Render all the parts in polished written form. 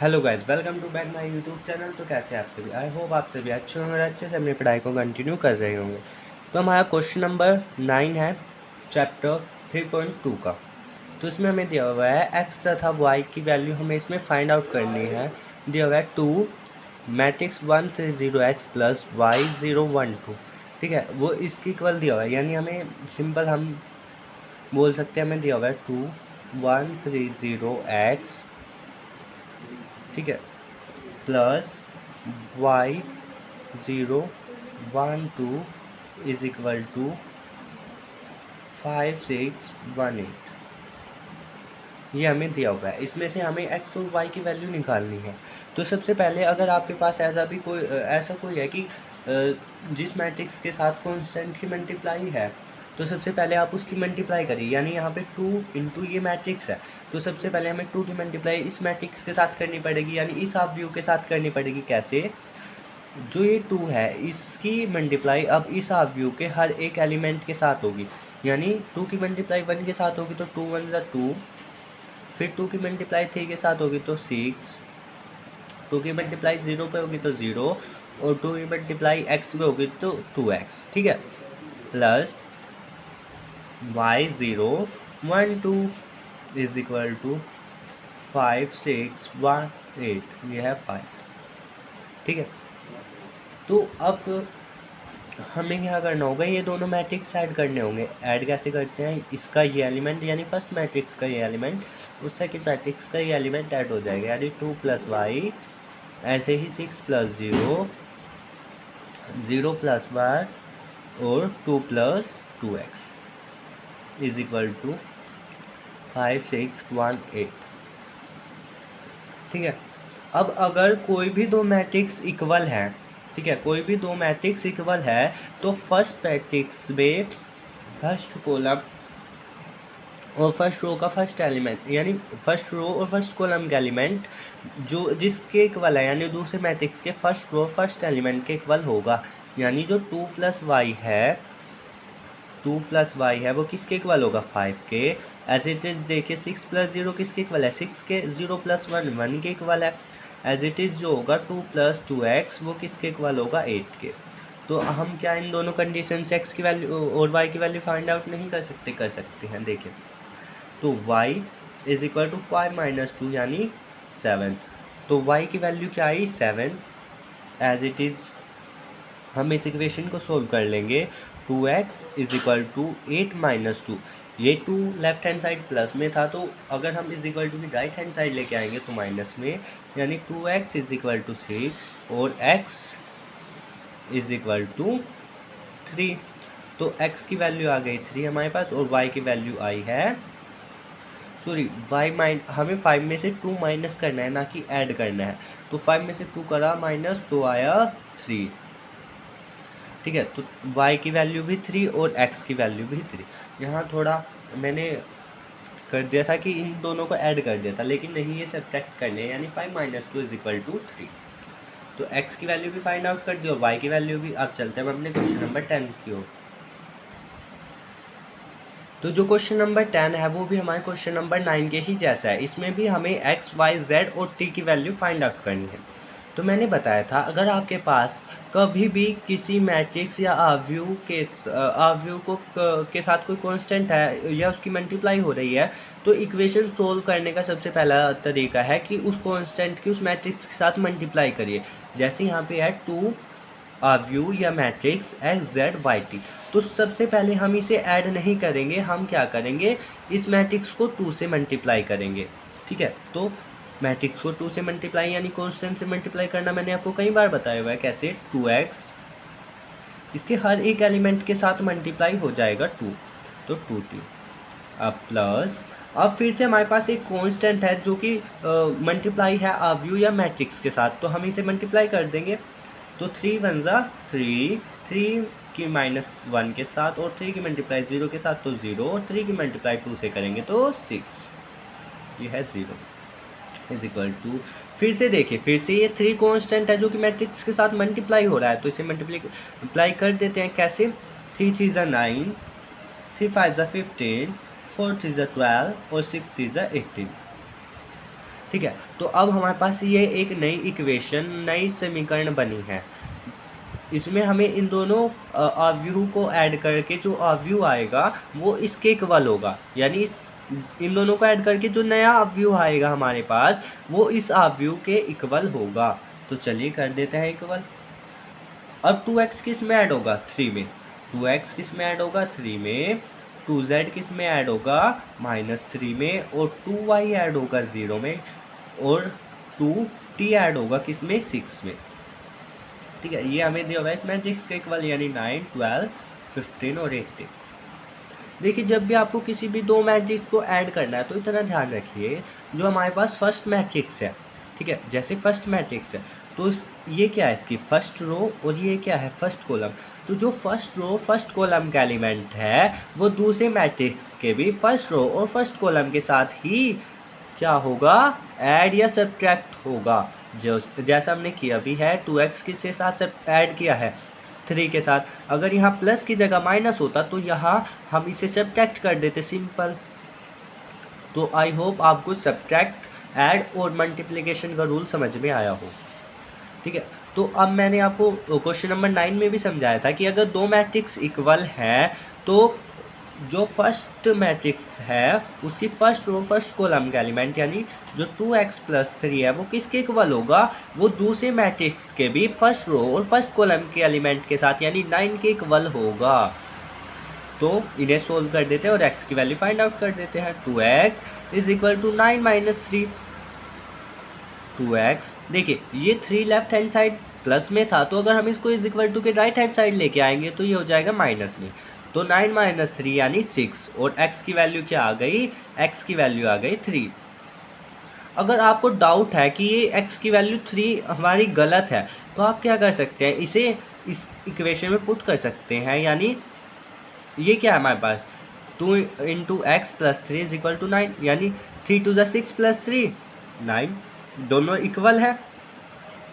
Hello guys, welcome to back my YouTube channel. तो कैसे आप सभी? आई होप आप सभी अच्छे होंगे और अच्छे से अपनी पढ़ाई को कंटिन्यू कर रहे होंगे। तो हमारा क्वेश्चन नंबर 9 है चैप्टर 3.2 का। तो इसमें हमें दिया हुआ है एक्स तथा वाई की वैल्यू हमें इसमें फाइंड आउट करनी है। दिया हुआ है 2 मैट्रिक्स 130x प्लस वाई 012। ठीक है, वो इसकी इक्वल दिया हुआ है, यानी हमें सिंपल हम बोल सकते हैं हमें दिया हुआ है 2 130x, ठीक है, plus Y 012 is equal to 5618। ये हमें दिया हुआ है। इसमें से हमें एक्स और वाई की वैल्यू निकालनी है। तो सबसे पहले अगर आपके पास ऐसा कोई है कि जिस मैट्रिक्स के साथ कांस्टेंट की मल्टीप्लाई है, तो सबसे पहले आप उसकी मल्टीप्लाई करिए। यानी यहाँ पे 2 इंटू ये मैट्रिक्स है, तो सबसे पहले हमें 2 की मल्टीप्लाई इस मैट्रिक्स के साथ करनी पड़ेगी, यानी इस हाफ व्यू के साथ करनी पड़ेगी। कैसे? जो ये 2 है इसकी मल्टीप्लाई अब इस हाफ व्यू के हर एक एलिमेंट के साथ होगी। यानी 2 की मल्टीप्लाई 1 के साथ होगी तो 2 1 ज़ा 2, फिर 2 की मल्टीप्लाई 3 के साथ होगी तो 6, 2 की मल्टीप्लाई 0 पे होगी तो 0, और 2 की मल्टीप्लाई x पे होगी तो 2x। ठीक है, plus y012 is equal to 5618, ये है 5। ठीक है, तो अब हमें क्या करना होगा, ये दोनों मैट्रिक्स ऐड करने होंगे। ऐड कैसे करते हैं? इसका ये एलिमेंट यानी फर्स्ट मैट्रिक्स का ये एलिमेंट उस सेकंड मैट्रिक्स का ये एलिमेंट ऐड हो जाएगा, यानी 2 प्लस वाई, ऐसे ही 6 प्लस 0, 0 प्लस वाई और 2 plus 2x is equal to 5618। ठीक है, अब अगर कोई भी दो मैट्रिक्स इक्वल है, ठीक है, कोई भी दो मैट्रिक्स इक्वल है, तो फर्स्ट मैट्रिक्स में फर्स्ट कॉलम और फर्स्ट रो का फर्स्ट एलिमेंट, यानी फर्स्ट रो और फर्स्ट कॉलम का एलिमेंट जो जिसके इक्वल है, यानी दूसरे मैट्रिक्स के फर्स्ट रो फर्स्ट एलिमेंट के इक्वल होगा। यानी जो 2 प्लस वाई है, 2 प्लस वाई है वो किसके इक्वल होगा? 5 के। एज इट इज देखिए 6 प्लस 0 किसके इक्वल है? 6 के। 0 प्लस 1 1 के इक्वल है। एज इट इज जो होगा 2 प्लस 2x वो किसके इक्वल होगा? 8 के। तो हम क्या इन दोनों कंडीशन से x की वैल्यू और y की वैल्यू फाइंड आउट नहीं कर सकते? कर सकते हैं। देखिए, तो y is equal to 5 minus 2 यानी 7। तो y की वैल्यू क्या आई? 7। एज इट इज हम इस इक्वेशन को सोल्व कर लेंगे। 2x is equal to 8 minus 2, ये 2 लेफ्ट हैंड साइड प्लस में था, तो अगर हम इज इक्वल टू की राइट हैंड साइड लेके आएंगे तो माइनस में, यानी 2x इज इक्वल टू 6 और x इज इक्वल टू 3। तो x की वैल्यू आ गई 3 हमारे पास, और y की वैल्यू आई है, सॉरी हमें 5 में से 2 माइनस करना है, ना कि ऐड करना है। तो 5 में से 2 करा माइनस, तो आया 3। ठीक है, तो y की वैल्यू भी 3 और x की वैल्यू भी 3। यहाँ थोड़ा मैंने कर दिया था कि इन दोनों को ऐड कर दिया था, लेकिन नहीं, ये सब्ट्रैक्ट करने, यानी 5 माइनस 2 इज इक्वल टू 3। तो x की वैल्यू भी फाइंड आउट कर दी और y की वैल्यू भी। अब चलते हैं अपने क्वेश्चन नंबर 10 की ओर। तो जो क्वेश्चन नंबर 10 है वो भी हमारे क्वेश्चन नंबर 9 के ही जैसा है। इसमें भी हमें x, y, z और t की वैल्यू फाइंड आउट करनी है। तो मैंने बताया था अगर आपके पास कभी भी किसी मैट्रिक्स या आव्यूह के साथ कोई कांस्टेंट है या उसकी मल्टीप्लाई हो रही है, तो इक्वेशन सोल्व करने का सबसे पहला तरीका है कि उस कांस्टेंट की उस मैट्रिक्स के साथ मल्टीप्लाई करिए। जैसे यहाँ पे है 2 आव्यूह या matrix x z y t. तो सबसे पहले हम इसे ऐड नहीं करेंगे, हम क्या करेंगे, इस मैट्रिक्स को 2 से मल्टीप्लाई करेंगे। ठीक है, तो मैट्रिक्स को 2 से मल्टीप्लाई यानी कांस्टेंट से मल्टीप्लाई करना मैंने आपको कई बार बताया हुआ है। कैसे? 2x, इसके हर एक एलिमेंट के साथ मल्टीप्लाई हो जाएगा 2, तो 2t। अब प्लस, अब फिर से हमारे पास एक कांस्टेंट है जो कि मल्टीप्लाई है आव्यूह या मैट्रिक्स के साथ, तो हम इसे मल्टीप्लाई कर देंगे। तो 3 1 ज़ा 3, 3 की माइनस 1 के साथ और 3 की मल्टीप्लाई 0 के साथ तो 0, और 3 की मल्टीप्लाई 2 से करेंगे तो 6, ये है 0 इज इक्वल टू। फिर से देखिए, फिर से ये 3 कांस्टेंट है जो कि मैट्रिक्स के साथ मल्टीप्लाई हो रहा है, तो इसे मल्टीप्लाई कर देते हैं। कैसे? 3 3 ज़ा 9, 3 5 ज़ा 15, 4 3 ज़ा 12 और 6 3 ज़ा 18। ठीक है। तो अब हमारे पास ये एक नई इक्वेशन, नई समीकरण बनी है। इसमें हमें इन दोनों अवयव को ऐड करके जो अवयव आएगा वो इसके इक्वल होगा, यानी इन दोनों को ऐड करके जो नया अवयव आएगा हमारे पास वो इस अवयव के इक्वल होगा। तो चलिए कर देते हैं इक्वल। अब 2x किस में ऐड होगा? 3 में। 2x किस में ऐड होगा? 3 में। 2z किस में ऐड होगा? -3 में। और 2y ऐड होगा 0 में। और 2t ऐड होगा किस में? 6 में। ठीक है, ये हमें दिया हुआ है इस मैट्रिक्स के इक्वल, यानी 9, 12, 15 और 18। देखिए, जब भी आपको किसी भी दो मैट्रिक्स को ऐड करना है तो इतना ध्यान रखिए, जो हमारे पास फर्स्ट मैट्रिक्स है, ठीक है, जैसे फर्स्ट मैट्रिक्स है तो ये क्या है? इसकी फर्स्ट रो, और ये क्या है? First column. तो जो फर्स्ट रो फर्स्ट कॉलम का एलिमेंट है वो दूसरे मैट्रिक्स के भी फर्स्ट रो और फर्स्ट कॉलम के साथ ही क्या होगा? ऐड या सब्ट्रैक्ट होगा। जो जैसा हमने किया भी है, 2x किसके साथ सब ऐड किया है? 3 के साथ। अगर यहाँ प्लस की जगह माइनस होता तो यहाँ हम इसे सब्ट्रैक्ट कर देते, सिंपल। तो आई होप आपको सब्ट्रैक्ट, ऐड और मल्टीप्लिकेशन का रूल समझ में आया हो। ठीक है, तो अब मैंने आपको क्वेश्चन नंबर 9 में भी समझाया था कि अगर दो मैट्रिक्स इक्वल हैं तो जो फर्स्ट मैट्रिक्स है उसकी फर्स्ट रो फर्स्ट कॉलम का एलिमेंट, यानी जो 2x + 3 है वो किसके इक्वल होगा? वो दूसरे मैट्रिक्स के भी फर्स्ट रो और फर्स्ट कॉलम के एलिमेंट के साथ, यानी 9 के इक्वल होगा। तो इन्हें सोल्व कर देते हैं और x की वैल्यू फाइंड आउट कर देते हैं। 2x = 9 - 3। 2x, देखिए ये 3 लेफ्ट हैंड साइड प्लस में था, तो अगर हम इसको = के राइट हैंड साइड लेके आएंगे तो ये हो जाएगा माइनस में। तो 9 - 3 यानी 6, और x की वैल्यू क्या आ गई? x की वैल्यू आ गई 3। अगर आपको डाउट है कि ये x की वैल्यू 3 हमारी गलत है तो आप क्या कर सकते हैं? इसे इस इक्वेशन में पुट कर सकते हैं, यानी ये क्या है हमारे पास? 2 × x + 3 = 9, यानी 3 × 6 + 3 9, दोनों इक्वल है।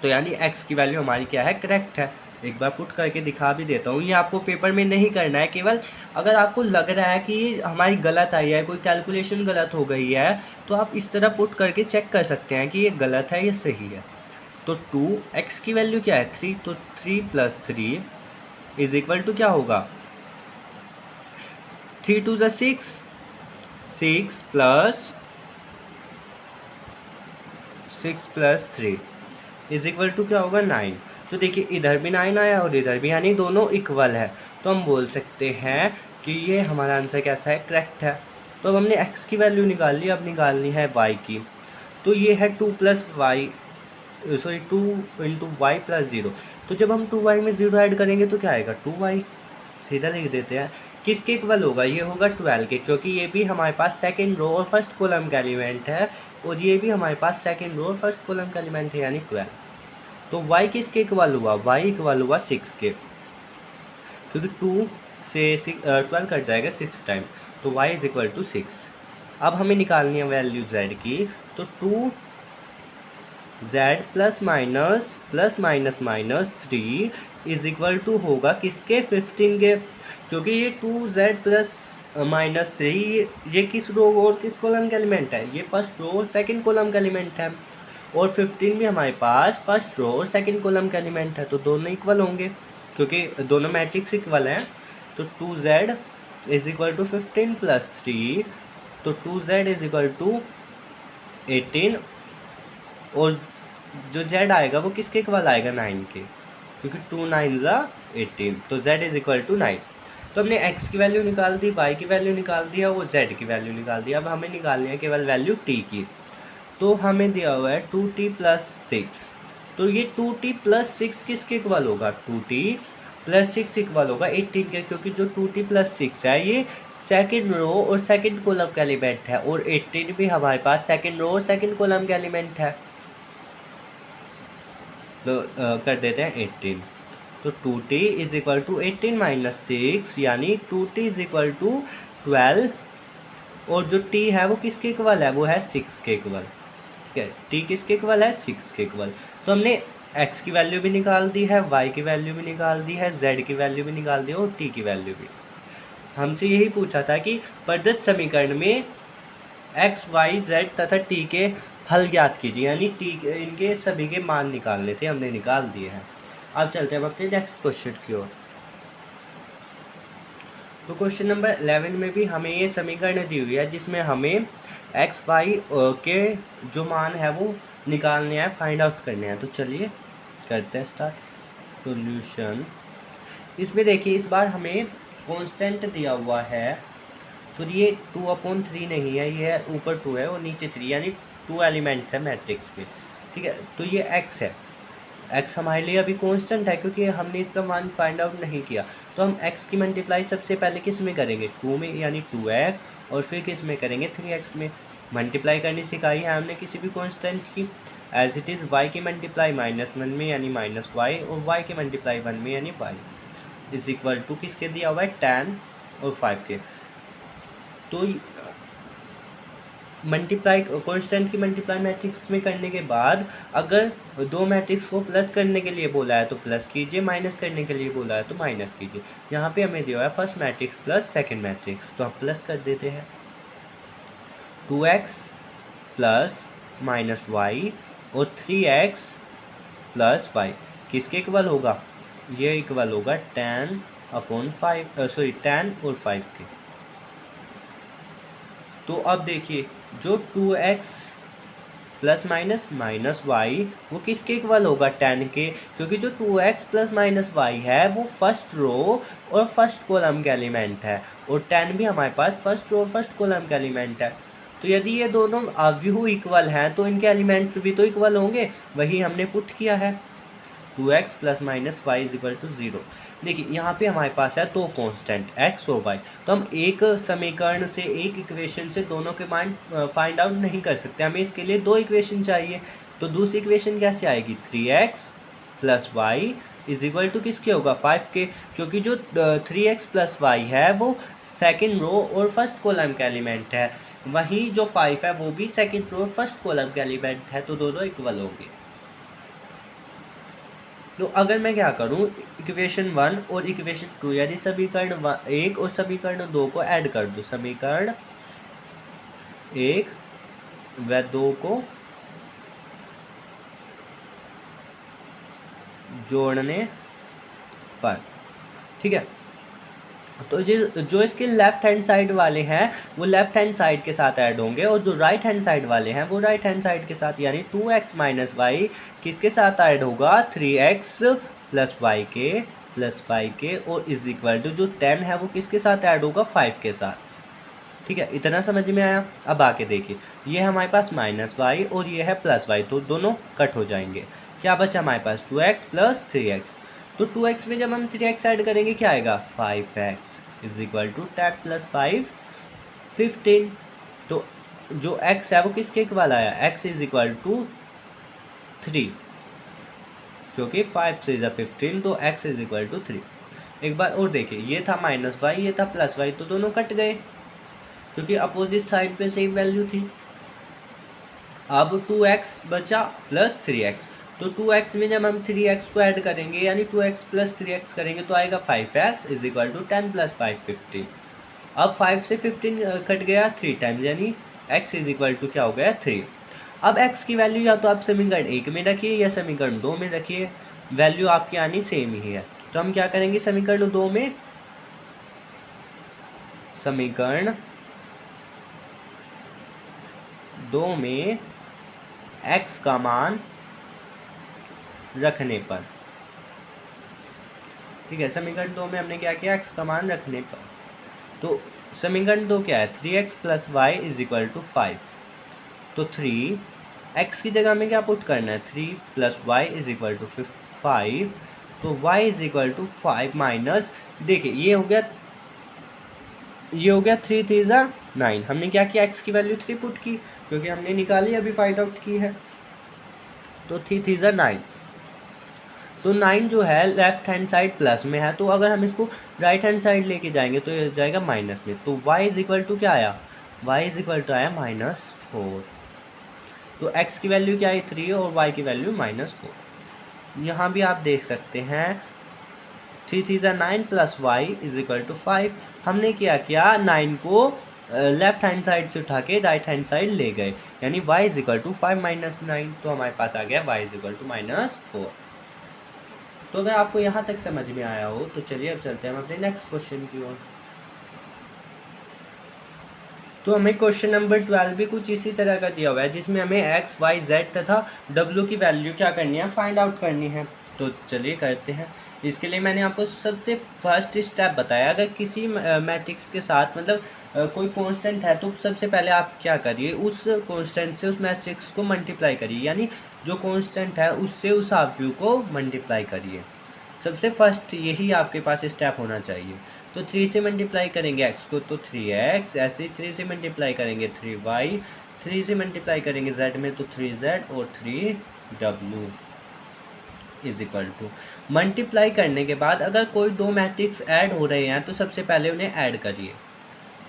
तो यानी x की वैल्यू हमारी क्या है? करेक्ट है। एक बार पुट करके दिखा भी देता हूँ, ये आपको पेपर में नहीं करना है, केवल अगर आपको लग रहा है कि हमारी गलत आई है, कोई कैलकुलेशन गलत हो गई है, तो आप इस तरह पुट करके चेक कर सकते हैं कि ये गलत है या सही है। तो 2x की वैल्यू क्या है? 3, तो 3 + 3 = क्या होगा? 3 × 6, 6 + 3 = क्या होगा? 9। तो देखिए इधर भी 9 आया और इधर भी, यानी दोनों इक्वल है। तो हम बोल सकते हैं कि ये हमारा आंसर कैसा है? करेक्ट है। तो अब हमने x की वैल्यू निकाल ली, अब निकालनी है y की। तो ये है 2 × y + 0। तो जब हम 2y में 0 ऐड करेंगे तो क्या आएगा? 2y। सीधा लिख देते हैं। किसके इक्वल होगा? ये होगा 12 के, क्योंकि ये भी हमारे पास सेकेंड रो और फर्स्ट कॉलम का एलिमेंट है, और ये भी हमारे पास सेकेंड रो और फर्स्ट कॉलम का एलिमेंट है, यानी 12। तो y किसके इक्वल हुआ? y इक्वल हुआ 6 के, क्योंकि 2 से 12 कट जाएगा 6 टाइम, तो y = 6। अब हमें निकालनी है वैल्यू z की। तो 2z +- 3 होगा किसके? 15 के, क्योंकि ये 2z + -3 ये किस रो और किस कॉलम का एलिमेंट है? ये फर्स्ट रो और सेकंड कॉलम का एलिमेंट है, और 15 भी हमारे पास फर्स्ट रो और सेकंड कॉलम का एलिमेंट है, तो दोनों इक्वल होंगे क्योंकि दोनों मैट्रिक्स इक्वल हैं। तो 2z = 15 + 3, तो 2z = 18, और जो z आएगा वो किसके इक्वल आएगा? 9 के, क्योंकि 2 × 9 = 18, तो z = 9। तो हमने x की वैल्यू निकाल दी, y की वैल्यू निकाल दिया, वो z की वैल्यू निकाल दी। अब हमें निकालनी है केवल वैल्यू t की। तो हमें दिया हुआ है 2t + 6, तो ये 2t + 6 किसके इक्वल होगा? 2t + 6 इक्वल होगा 18 के, क्योंकि जो 2t + 6 है ये सेकंड रो और सेकंड कॉलम का एलिमेंट है, और 18 भी हमारे पास सेकंड रो और सेकंड कॉलम का एलिमेंट है। तो कर देते हैं 18। तो 2t = 18 - 6, यानी 2t = 12, और जो t है वो किसके इक्वल है? वो है 6 के इक्वल। ठीक है, t किसके इक्वल है? 6 के इक्वल। तो हमने x की वैल्यू भी निकाल दी है, y की वैल्यू भी निकाल दी है, z की वैल्यू भी निकाल दी है, और t की वैल्यू भी। हमसे यही पूछा था कि प्रदत्त समीकरण में x, y, z तथा t के हल ज्ञात कीजिए, यानी इनके सभी के मान निकालने थे, हमने निकाल दिए हैं। अब चलते हैं अपने नेक्स्ट क्वेश्चन की ओर। तो क्वेश्चन नंबर 11 में भी हमें ये समीकरण दी हुई है जिसमें हमें एक्स वाई के जो मान है वो निकालने हैं, फाइंड आउट करने हैं। तो चलिए करते हैं स्टार्ट। सॉल्यूशन, इसमें देखिए इस बार हमें कांस्टेंट दिया हुआ है। तो ये 2/3 नहीं है, ये ऊपर 2 है और नीचे 3, यानी 2 एलिमेंट्स है मैट्रिक्स के। ठीक है, तो ये x है। x हमारे लिए अभी कांस्टेंट है क्योंकि हमने इसका मान फाइंड आउट नहीं किया। तो हम x की मल्टीप्लाई सबसे पहले किस में करेंगे, 2 में, यानी 2x, और फिर किस में करेंगे, 3x में। मल्टीप्लाई करनी सिखाई है हमने किसी भी कांस्टेंट की। एज इट इज़ y की मल्टीप्लाई -1 में यानी -y, और y की मल्टीप्लाई 1 में यानी y, इज इक्वल टू किसके दिया हुआ है, 10 और 5 के। तो मल्टीप्लाई कांस्टेंट की मल्टीप्लाई मैट्रिक्स में करने के बाद अगर दो मैट्रिक्स को प्लस करने के लिए बोला है तो प्लस कीजिए, माइनस करने के लिए बोला है तो माइनस कीजिए। यहाँ पे हमें दिया है first matrix plus second matrix, तो हम प्लस कर देते हैं। 2x प्लस -y और 3x प्लस y किसके इक्वल होगा, ये इक्वल होगा 10 और 5 के। तो अब देखिए जो 2x प्लस माइनस y वो किसके इक्वल होगा, 10 के, क्योंकि जो 2x प्लस -y है वो फर्स्ट रो और फर्स्ट कॉलम का एलिमेंट है, और 10 भी हमारे पास फर्स्ट रो और फर्स्ट कॉलम का एलिमेंट है। तो यदि ये दोनों अव्यूह इक्वल हैं तो इनके एलिमेंट्स भी तो इक्वल होंगे, वही हमने पुट किया है। 2x plus -y is equal to 0। देखिए यहाँ पे हमारे पास है दो कांस्टेंट x और y, तो हम एक समीकरण से, एक इक्वेशन से दोनों के मान फाइंड आउट नहीं कर सकते, हमें इसके लिए दो इक्वेशन चाहिए। तो दूसरी इक्वेशन कैसे आएगी, 3x plus y is equal to किसके होगा, 5 के, क्योंकि जो 3x प्लस वाई है वो सेकेंड रो और फर्स्ट कॉलम का एलिमेंट है, वहीं जो 5 है वो भी सेकेंड रो और फर्स्ट कॉलम का एलिमेंट है, तो दोनों इक्वल होंगे। तो अगर मैं क्या करूं, इक्वेशन 1 और इक्वेशन 2 यानी समीकरण 1 और समीकरण 2 को ऐड कर दूं, समीकरण 1 व 2 को जोड़ने पर, ठीक है, तो जो इसके लेफ्ट हैंड साइड वाले हैं वो लेफ्ट हैंड साइड के साथ ऐड होंगे, और जो राइट हैंड साइड वाले हैं वो राइट हैंड साइड के साथ, यानी 2x माइनस वाई किसके साथ ऐड होगा, 3x प्लस वाई के, और इज इक्वल टू जो 10 है वो किसके साथ ऐड होगा, 5 के साथ। ठीक है, इतना समझ में आया। अब आके देखिए, ये है हमारे पास -y और ये है +y, तो दोनों कट हो जाएंगे। क्या बचा हमारे पास, 2x प्लस 3x, तो 2x में जब हम 3x ऐड करेंगे क्या आएगा, 5x is equal to 10 plus 5 15। तो जो x है वो किसके इक्वल आया, x इज इक्वल टू 3, क्योंकि 5 से 15, तो x इज इक्वल टू 3। एक बार और देखिए, ये था -y, ये था +y, तो दोनों कट गए क्योंकि अपोजिट साइड पे सेम वैल्यू थी। अब 2x बचा प्लस 3x, तो 2x में जब हम 3x को ऐड करेंगे यानी 2x प्लस 3x करेंगे तो आएगा 5x is equal to 10 plus 5 15। अब 5 से 15 कट गया 3 टाइम्स, यानी x इज इक्वल टू क्या हो गया, 3। अब x की वैल्यू या तो आप समीकरण 1 में रखिए या समीकरण 2 में रखिए, वैल्यू आपकी आनी सेम ही है। तो हम क्या करेंगे, समीकरण 2 में, समीकरण 2 में x का मान रखने पर, ठीक है, समीकरण 2 में हमने क्या किया, x का मान रखने पर, तो समीकरण 2 क्या है, 3x plus y is equal to 5। तो 3x की जगह में क्या पुट करना है, 3 plus y is equal to 5, तो y is equal to 5 minus, देखिए ये हो गया 3 3 9। हमने क्या किया, x की वैल्यू 3 पुट की क्योंकि हमने निकाली अभी फाइंड आउट की है, तो 3 3 9। तो 9 जो है लेफ्ट हैंड साइड प्लस में है, तो अगर हम इसको राइट हैंड साइड लेके जाएंगे तो ये जाएगा माइनस में, तो y इज इक्वल टू क्या आया, y इज इक्वल टू आया -4। तो x की वैल्यू क्या है, 3 और y की वैल्यू -4। यहाँ भी आप देख सकते हैं 3 3 9 plus y is equal to 5। हमने क्या किया, 9 को लेफ्ट हैंड साइड से उठा के राइट हैंड साइड ले गए, यानी y is equal to 5 minus 9, तो हमारे पास आ गया y इज इक्वल टू -4। तो अगर आपको यहाँ तक समझ में आया हो तो चलिए अब चलते हैं हम अपने नेक्स्ट क्वेश्चन की ओर। तो हमें क्वेश्चन नंबर 12 भी कुछ इसी तरह का दिया हुआ है, जिसमें हमें x, y, z तथा w की वैल्यू क्या करनी है, फाइंड आउट करनी है। तो चलिए करते हैं। इसके लिए मैंने आपको सबसे फर्स्ट स्टेप बताया, अगर किसी मैट्रिक्स के साथ मतलब कोई कांस्टेंट है तो सबसे पहले आप क्या करिए, उस कांस्टेंट से उस मैट्रिक्स को मल्टीप्लाई करिए, यानी जो कांस्टेंट है उससे उस आव्यूह को मल्टीप्लाई करिए। सबसे फर्स्ट यही आपके पास स्टेप होना चाहिए। तो 3 से मल्टीप्लाई करेंगे x को तो 3x, ऐसे ही 3 से मल्टीप्लाई करेंगे 3y, 3 से मल्टीप्लाई करेंगे z में तो 3z और 3w is equal to. Multiply करने के बाद अगर कोई दो मैट्रिक्स ऐड हो रहे हैं तो सबसे पहले उन्हें ऐड करिए।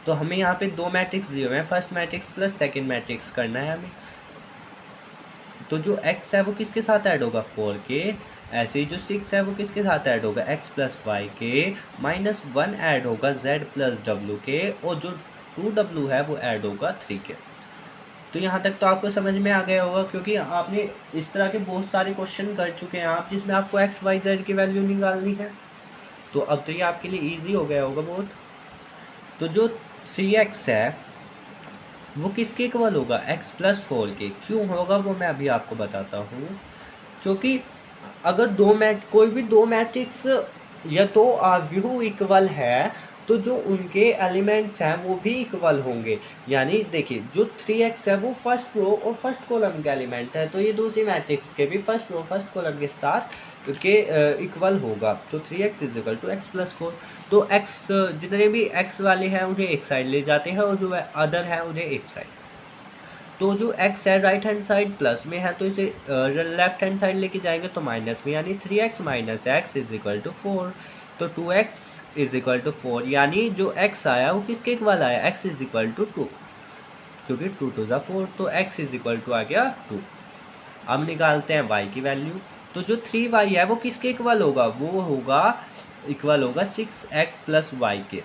तो हमें यहाँ पे दो मैट्रिक्स दिए हुए हैं, first matrix plus second matrix करना है हमें। तो जो x है वो किसके साथ ऐड होगा, 4 के। ऐसे ही जो 6 है वो किसके साथ ऐड होगा, x प्लस वाई के। -1 ऐड होगा z प्लस w के, और जो 2w है वो ऐड होगा 3 के। तो यहाँ तक तो आपको समझ में आ गया होगा, क्योंकि आपने इस तरह के बहुत सारे क्वेश्चन कर चुके हैं आप, जिसमें आपको x, y, z की वैल्यू निकालनी है। तो अब तो ये आपके लिए ईजी हो गया होगा बहुत। तो जो 3x है वो किसके इक्वल होगा, x प्लस 4 के। क्यों होगा वो मैं अभी आपको बताता हूँ। क्योंकि अगर कोई भी दो मैट्रिक्स या तो आव्यूह इक्वल है तो जो उनके एलिमेंट्स हैं वो भी इक्वल होंगे। यानी देखिए जो 3x है वो फर्स्ट रो और फर्स्ट कॉलम का एलिमेंट है, तो ये दूसरी मैट्रिक्स के भी फर्स्ट रो फर्स्ट कॉलम के साथ के इक्वल होगा। तो 3x is equal to x plus 4। तो x जितने भी x वाले हैं उन्हें एक साइड ले जाते हैं और जो अदर है उन्हें एक साइड। तो जो x है राइट हैंड साइड प्लस में है तो इसे लेफ्ट हैंड साइड लेके जाएंगे तो माइनस में, यानी 3x minus x is equal to 4। तो 2x इज इक्वल टू 4, यानी जो x आया वो किसके इक्वल आया, x इज इक्वल टू 2, क्योंकि 2 टू ज़ा 4, तो x इज इक्वल टू आ गया 2। अब निकालते हैं y की वैल्यू। तो जो 3y है वो किसके इक्वल होगा, वो होगा इक्वल होगा 6x प्लस वाई के।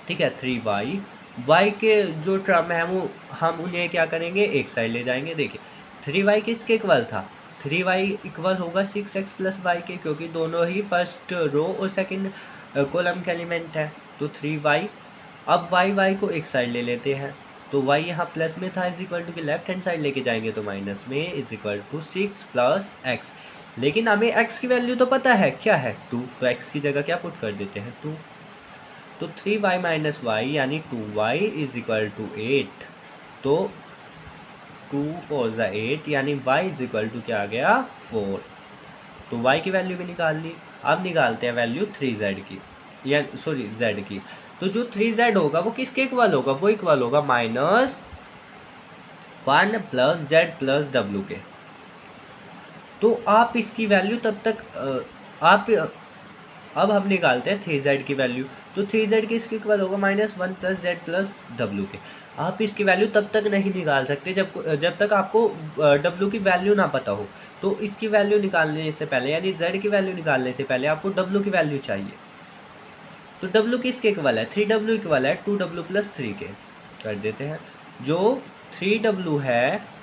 ठीक है, 3y y के जो टर्म है वो हम उन्हें क्या करेंगे, एक साइड ले जाएंगे। देखिए 3y किसके इक्वल था, 3y इक्वल होगा 6x प्लस वाई के, क्योंकि दोनों ही फर्स्ट रो और सेकंड कॉलम के एलिमेंट है। तो 3y, अब y को एक साइड ले लेते हैं, तो y यहाँ प्लस में था इज इक्वल टू कि लेफ्ट हैंड साइड लेके जाएंगे तो माइनस में is equal to 6 plus x. लेकिन हमें x की वैल्यू तो पता है क्या है, 2, तो x की जगह क्या पुट कर देते हैं, 2। तो 3y माइनस वाई यानी 2y इज इक्वल टू 8। तो 2 4 ज़ा 8, यानी y इज इक्वल टू क्या आ गया, 4। तो y की वैल्यू भी निकाल ली। अब निकालते हैं वैल्यू 3z की, या सॉरी z की। तो जो 3z होगा वो किसके इक्वल होगा, वो इक्वल होगा -1 प्लस z प्लस w के। तो आप इसकी वैल्यू तब तक अब हम निकालते हैं 3z की वैल्यू। तो 3z किसके इक्वल होगा, -1 प्लस z प्लस w के। आप इसकी वैल्यू तब तक नहीं निकाल सकते जब तक आपको w की वैल्यू ना पता हो। तो इसकी वैल्यू निकालने से पहले, यानी z की वैल्यू निकालने से पहले आपको w की वैल्यू चाहिए। तो w किसके इक्वल है, 3w इक्वल है 2w प्लस 3 के। कर देते हैं, जो 3w है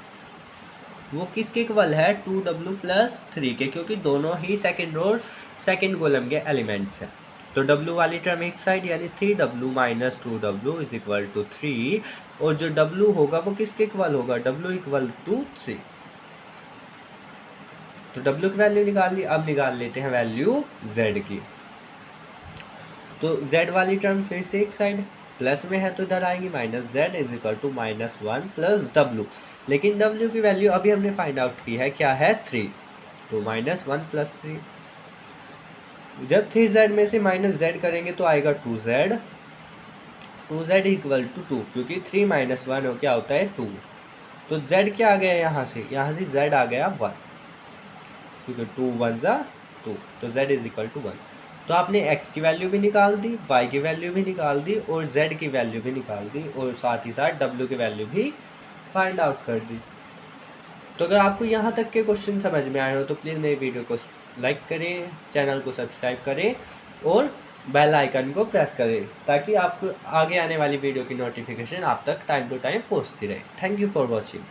वो किसके इक्वल है, 2w प्लस 3 के, क्योंकि दोनों ही सेकंड रो सेकंड कॉलम के एलिमेंट्स हैं। तो w वाली टर्म एक साइड, यानी 3w minus 2w is equal to 3, और जो w होगा वो किसके इक्वल होगा, w इक्वल टू 3। तो w की वैल्यू निकाल ली। अब निकाल लेते हैं वैल्यू z की। तो z वाली टर्म फिर से एक साइड प्लस में है तो इधर आएंगी -z is equal to -1 plus w। लेकिन w की वैल्यू अभी हमने फाइंड आउट की है, क्या है, 3। तो -1 प्लस 3, जब 3z में से -z करेंगे तो आएगा 2z, 2z इक्वल टू 2, क्योंकि 3 - 1 हो क्या होता है 2। तो z क्या आ गया यहाँ से z आ गया 1, क्योंकि 2 1 ज़ा 2, तो z इज इक्वल टू 1। तो आपने x की वैल्यू भी निकाल दी, y की वैल्यू भी निकाल दी और z की वैल्यू भी निकाल दी, और साथ ही साथ w की वैल्यू भी फाइंड आउट कर दी। तो अगर आपको यहाँ तक के क्वेश्चन समझ में आए हो तो प्लीज़ मेरी वीडियो को लाइक करें, चैनल को सब्सक्राइब करें और बेल आइकन को प्रेस करें ताकि आपको आगे आने वाली वीडियो की नोटिफिकेशन आप तक टाइम टू टाइम पहुंचती रहे। Thank you for watching.